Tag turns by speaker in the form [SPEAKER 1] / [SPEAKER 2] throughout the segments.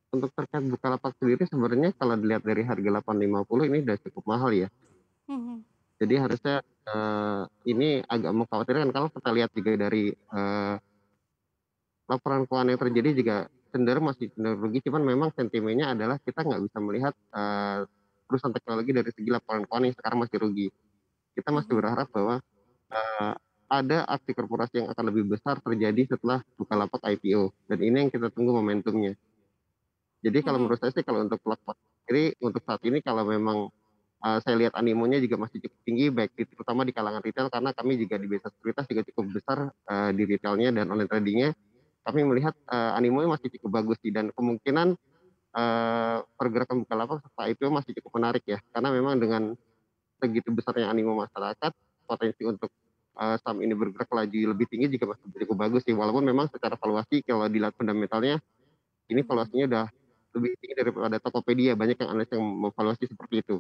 [SPEAKER 1] Untuk terkait Bukalapak sendiri sebenarnya kalau dilihat dari harga 850 ini udah cukup mahal ya.
[SPEAKER 2] Mhm.
[SPEAKER 1] Jadi harusnya, ini agak mengkhawatirkan kalau kita lihat juga dari, laporan keuangan yang terjadi juga masih cenderung rugi, cuman memang sentimennya adalah kita nggak bisa melihat, perusahaan teknologi dari segi laporan keuangan yang sekarang masih rugi. Kita masih
[SPEAKER 2] Mhm.
[SPEAKER 1] berharap bahwa, ada aksi korporasi yang akan lebih besar terjadi setelah Bukalapak IPO, dan ini yang kita tunggu momentumnya. Jadi kalau
[SPEAKER 2] Mhm.
[SPEAKER 1] menurut saya sih kalau untuk Bukalapak sendiri, untuk saat ini kalau memang, saya lihat animonya juga masih cukup tinggi, baik terutama di kalangan retail, karena kami juga di Beta Sekuritas juga cukup besar, di retailnya dan online tradingnya. Kami melihat, animonya masih cukup bagus sih, dan kemungkinan, pergerakan Bukalapak setelah IPO masih cukup menarik ya, karena memang dengan segitu besarnya animo masyarakat, potensi untuk, saham ini bergerak laju lebih tinggi juga masih cukup bagus sih, walaupun memang secara valuasi kalau dilihat fundamentalnya, ini
[SPEAKER 2] Mhm.
[SPEAKER 1] valuasinya udah lebih tinggi daripada Tokopedia, banyak yang analis yang memvaluasi seperti itu.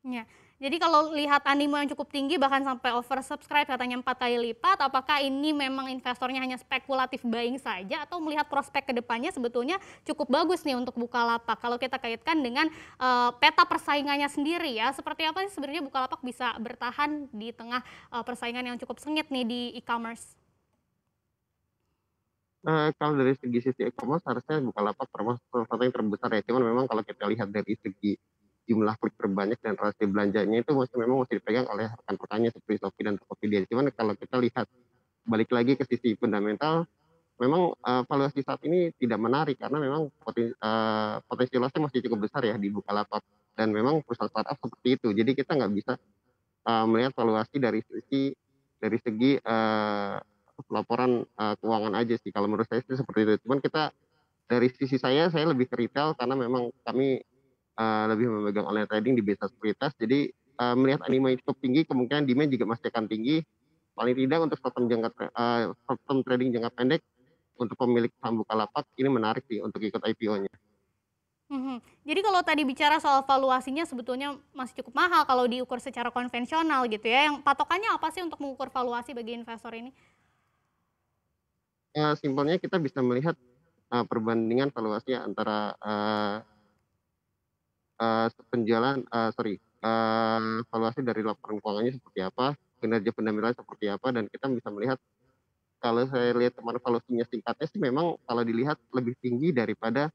[SPEAKER 2] Iya. Jadi kalau lihat animo yang cukup tinggi bahkan sampai oversubscribe katanya 4 kali lipat, apakah ini memang investornya hanya spekulatif buying saja atau melihat prospek ke depannya sebetulnya cukup bagus nih untuk Bukalapak? Kalau kita kaitkan dengan, peta persaingannya sendiri ya, seperti apa sih sebenarnya Bukalapak bisa bertahan di tengah, persaingan yang cukup sengit nih di e-commerce?
[SPEAKER 1] Kalau dari sisi e-commerce harusnya Bukalapak termasuk salah satu yang terbesar ya, cuman memang kalau kita lihat dari segi jumlah klik terbanyak dan rasio belanjanya itu masih dipegang oleh rekan-rekannya seperti Shopee dan Tokopedia. Cuman kalau kita lihat balik lagi ke sisi fundamental, memang, valuasi saat ini tidak menarik karena memang potensi loss-nya masih cukup besar ya di Bukalapak, dan memang perusahaan startup seperti itu. Jadi kita nggak bisa, melihat valuasi dari segi, laporan, keuangan aja sih, kalau menurut saya sih seperti itu. Cuman dari sisi saya lebih ke retail karena memang kami, lebih memegang online trading di Beta Sekuritas. Jadi, melihat animo yang cukup tinggi, kemungkinan demand juga masih akan tinggi, paling tidak untuk short term trading jangka pendek, untuk pemilik saham Bukalapak ini menarik sih untuk ikut IPO-nya.
[SPEAKER 2] Mhm. Jadi kalau tadi bicara soal valuasinya sebetulnya masih cukup mahal kalau diukur secara konvensional gitu ya, yang patokannya apa sih untuk mengukur valuasi bagi investor ini?
[SPEAKER 1] Simpelnya kita bisa melihat, perbandingan valuasi antara, penjualan sorry, valuasi dari laporan keuangannya seperti apa, kinerja fundamentalnya seperti apa, dan kita bisa melihat kalau saya lihat kemarin valuasinya singkatnya sih memang kalau dilihat lebih tinggi daripada,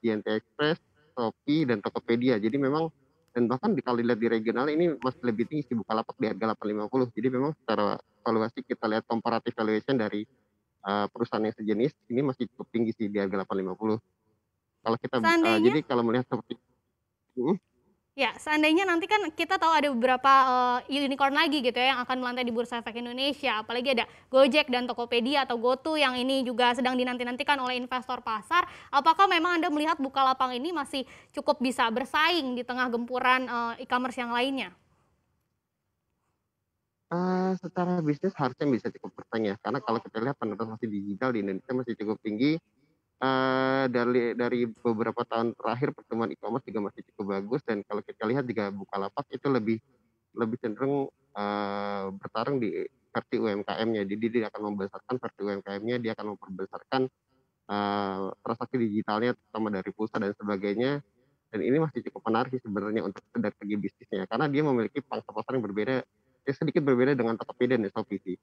[SPEAKER 1] JNT Express, Shopee, dan Tokopedia. Jadi memang dan bahkan kalau dilihat di regional ini masih lebih tinggi sih Bukalapak di harga 850. Jadi memang secara valuasi kita lihat comparative valuation dari, perusahaan yang sejenis ini masih cukup tinggi sih di harga 850. Kalau kita,
[SPEAKER 2] Seandainya
[SPEAKER 1] jadi kalau melihat seperti mhm?
[SPEAKER 2] ya, seandainya nanti kan kita tahu ada beberapa, unicorn lagi gitu ya yang akan melantai di Bursa Efek Indonesia, apalagi ada Gojek dan Tokopedia atau GoTo yang ini juga sedang dinanti-nantikan oleh investor pasar. Apakah memang Anda melihat Bukalapak ini masih cukup bisa bersaing di tengah gempuran, e-commerce yang lainnya?
[SPEAKER 1] Secara bisnis harusnya bisa cukup bersaing ya, karena kalau kita lihat penetrasi digital di Indonesia masih cukup tinggi, dari beberapa tahun terakhir pertumbuhan e-commerce juga masih cukup bagus, dan kalau kita lihat juga Bukalapak itu lebih lebih cenderung, bertarung di versi UMKM-nya. Jadi dia akan membesarkan versi UMKM-nya, dia akan memperbesarkan, transaksi digitalnya terutama dari pulsa dan sebagainya, dan ini masih cukup menarik sih sebenarnya untuk dari segi bisnisnya, karena dia memiliki pangsa pasar yang berbeda, ya sedikit berbeda dengan Tokopedia dan Shopee sih.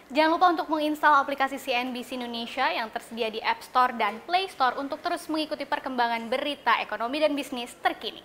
[SPEAKER 2] Jangan lupa untuk menginstal aplikasi CNBC Indonesia yang tersedia di App Store dan Play Store untuk terus mengikuti perkembangan berita ekonomi dan bisnis terkini.